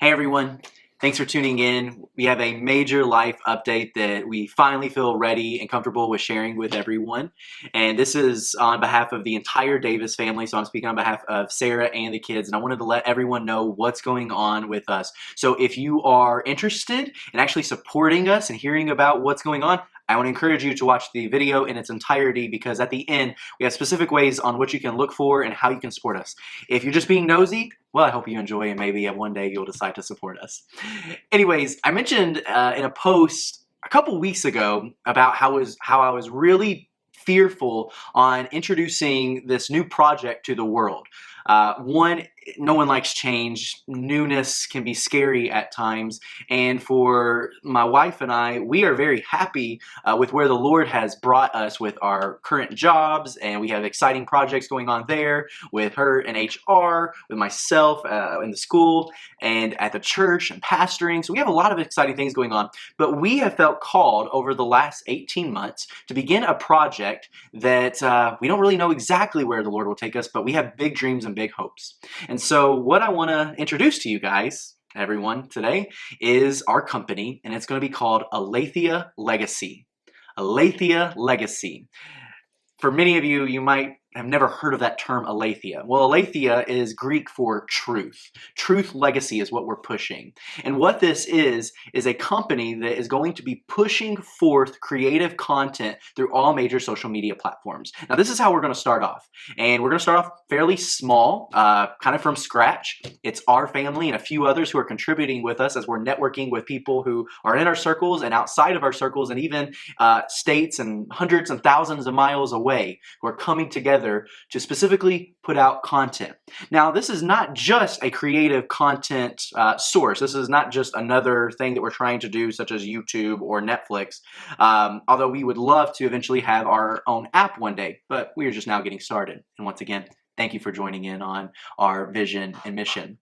Hey everyone, thanks for tuning in. We have a major life update that we finally feel ready and comfortable with sharing with everyone. And this is on behalf of the entire Davis family, so I'm speaking on behalf of Sarah and the kids, and I wanted to let everyone know what's going on with us. So if you are interested in actually supporting us and hearing about what's going on, I want to encourage you to watch the video in its entirety because at the end, we have specific ways on what you can look for and how you can support us. If you're just being nosy, well, I hope you enjoy and maybe one day you'll decide to support us. Anyways, I mentioned in a post a couple weeks ago about how I was really fearful on introducing this new project to the world. One, no one likes change. Newness can be scary at times. And for my wife and I, we are very happy with where the Lord has brought us with our current jobs. And we have exciting projects going on there with her in HR, with myself in the school and at the church and pastoring. So we have a lot of exciting things going on. But we have felt called over the last 18 months to begin a project that we don't really know exactly where the Lord will take us, but we have big dreams and big hopes. And so what I want to introduce to you guys, everyone, today is our company, and it's going to be called Alathia Legacy. Alathia Legacy. For many of you, you might have never heard of that term Aletheia. Well, Aletheia is Greek for truth. Truth legacy is what we're pushing. And what this is a company that is going to be pushing forth creative content through all major social media platforms. Now, this is how we're going to start off. And we're going to start off fairly small, kind of from scratch. It's our family and a few others who are contributing with us as we're networking with people who are in our circles and outside of our circles and even states and hundreds and thousands of miles away who are coming together to specifically put out content. Now, this is not just a creative content source. This is not just another thing that we're trying to do, such as YouTube or Netflix, although we would love to eventually have our own app one day, but we are just now getting started. And once again, thank you for joining in on our vision and mission.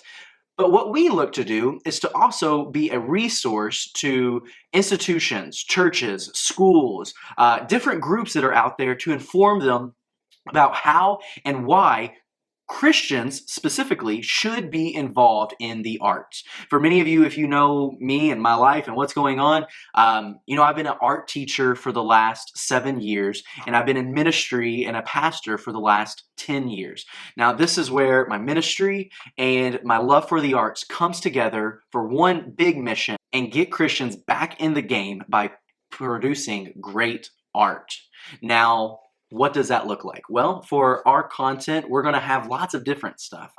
But what we look to do is to also be a resource to institutions, churches, schools, different groups that are out there to inform them about how and why Christians specifically should be involved in the arts. For many of you, if you know me and my life and what's going on, I've been an art teacher for the last 7 years, and I've been in ministry and a pastor for the last 10 years. Now, this is where my ministry and my love for the arts comes together for one big mission and get Christians back in the game by producing great art. Now, what does that look like? Well, for our content, we're going to have lots of different stuff.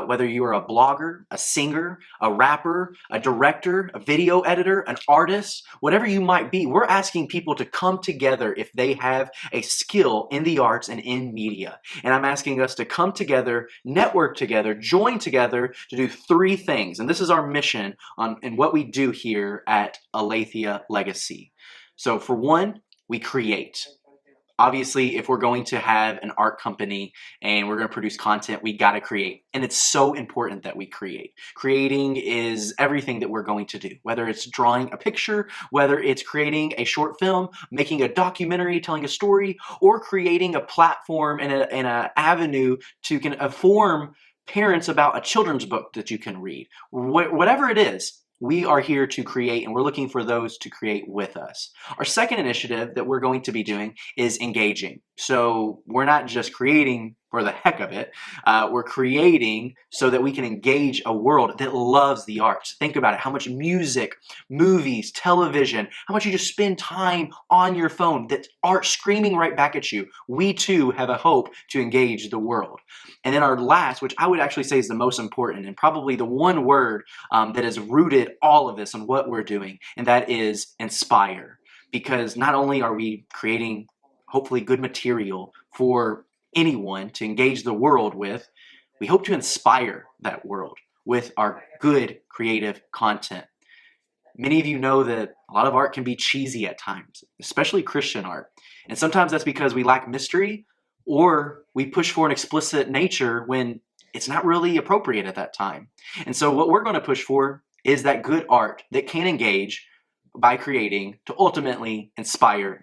Whether you are a blogger, a singer, a rapper, a director, a video editor, an artist, whatever you might be, we're asking people to come together if they have a skill in the arts and in media. And I'm asking us to come together, network together, join together to do 3 things. And this is our mission and what we do here at Alathia Legacy. So for one, we create. Obviously, if we're going to have an art company and we're going to produce content, we got to create. And it's so important that we create. Creating is everything that we're going to do, whether it's drawing a picture, whether it's creating a short film, making a documentary, telling a story, or creating a platform and an avenue to inform parents about a children's book that you can read. Whatever it is, we are here to create, and we're looking for those to create with us. Our second initiative that we're going to be doing is engaging. So we're not just creating for the heck of it. We're creating so that we can engage a world that loves the arts. Think about it, how much music, movies, television, how much you just spend time on your phone, that art screaming right back at you. We too have a hope to engage the world. And then our last, which I would actually say is the most important and probably the one word that has rooted all of this and what we're doing, and that is inspire. Because not only are we creating hopefully good material for anyone to engage the world with, we hope to inspire that world with our good creative content. Many of you know that a lot of art can be cheesy at times, especially Christian art. And sometimes that's because we lack mystery or we push for an explicit nature when it's not really appropriate at that time. And so what we're going to push for is that good art that can engage by creating to ultimately inspire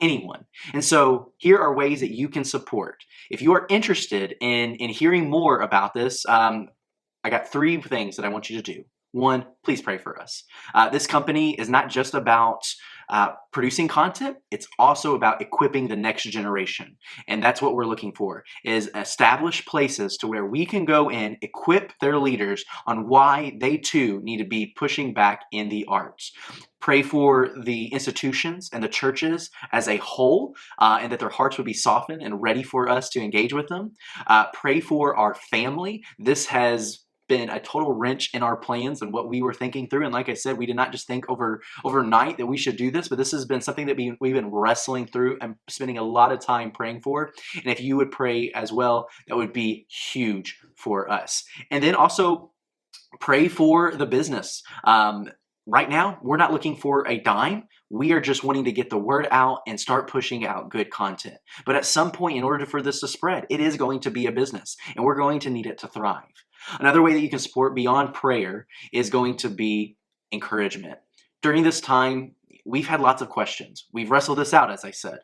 anyone. And so here are ways that you can support. If you are interested in hearing more about this, I got 3 things that I want you to do. 1, please pray for us. This company is not just about producing content, it's also about equipping the next generation. And that's what we're looking for, is establish places to where we can go in, equip their leaders on why they too need to be pushing back in the arts. Pray for the institutions and the churches as a whole, and that their hearts would be softened and ready for us to engage with them. Pray for our family. This has been a total wrench in our plans and what we were thinking through. And like I said, we did not just think overnight that we should do this, but this has been something that we've been wrestling through and spending a lot of time praying for. And if you would pray as well, that would be huge for us. And then also pray for the business. Right now, we're not looking for a dime. We are just wanting to get the word out and start pushing out good content. But at some point, in order for this to spread, it is going to be a business, and we're going to need it to thrive. Another way that you can support beyond prayer is going to be encouragement. During this time, we've had lots of questions. We've wrestled this out, as I said.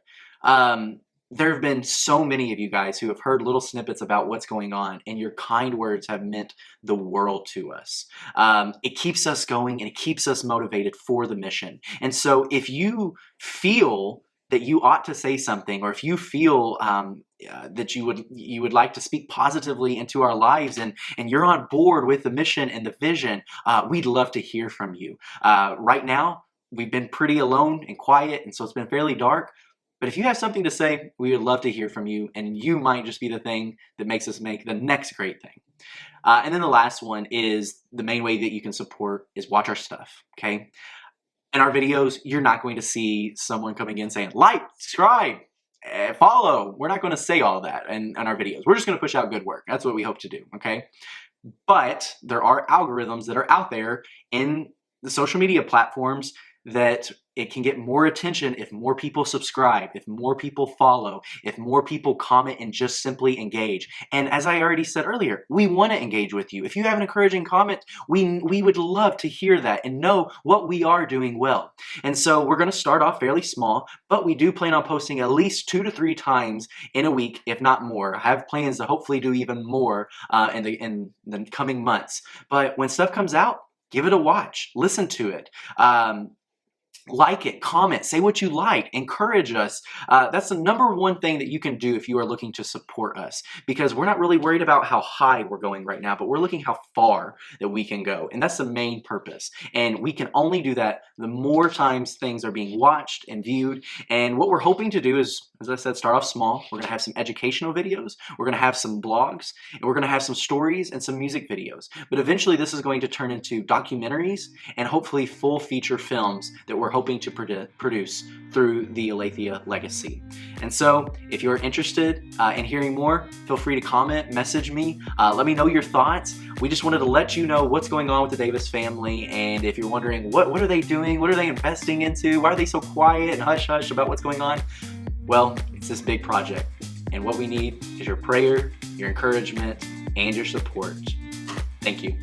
There have been so many of you guys who have heard little snippets about what's going on, and your kind words have meant the world to us. It keeps us going, and it keeps us motivated for the mission. And so if you feel that you ought to say something, or if you feel that you would like to speak positively into our lives, and you're on board with the mission and the vision, we'd love to hear from you. Right now, we've been pretty alone and quiet, and so it's been fairly dark. But if you have something to say, we would love to hear from you, and you might just be the thing that makes us make the next great thing. And then the last one is the main way that you can support is watch our stuff, okay? In our videos, you're not going to see someone coming in saying, like, subscribe, follow. We're not going to say all that in our videos. We're just going to push out good work. That's what we hope to do, okay? But there are algorithms that are out there in the social media platforms that it can get more attention if more people subscribe, if more people follow, if more people comment and just simply engage. And as I already said earlier, we want to engage with you. If you have an encouraging comment, we would love to hear that and know what we are doing well. And so we're going to start off fairly small, but we do plan on posting at least 2 to 3 times in a week, if not more. I have plans to hopefully do even more in the coming months. But when stuff comes out, give it a watch, listen to it. Like it, comment, say what you like, encourage us. That's the number one thing that you can do if you are looking to support us, because we're not really worried about how high we're going right now, but we're looking how far that we can go. And that's the main purpose. And we can only do that the more times things are being watched and viewed. And what we're hoping to do is, as I said, start off small. We're going to have some educational videos. We're going to have some blogs, and we're going to have some stories and some music videos. But eventually this is going to turn into documentaries and hopefully full feature films that we're hoping to produce through the Alathia Legacy. And so if you're interested in hearing more, feel free to comment, message me, let me know your thoughts. We just wanted to let you know what's going on with the Davis family, and if you're wondering what are they doing, what are they investing into, why are they so quiet and hush-hush about what's going on, well, it's this big project, and what we need is your prayer, your encouragement, and your support. Thank you.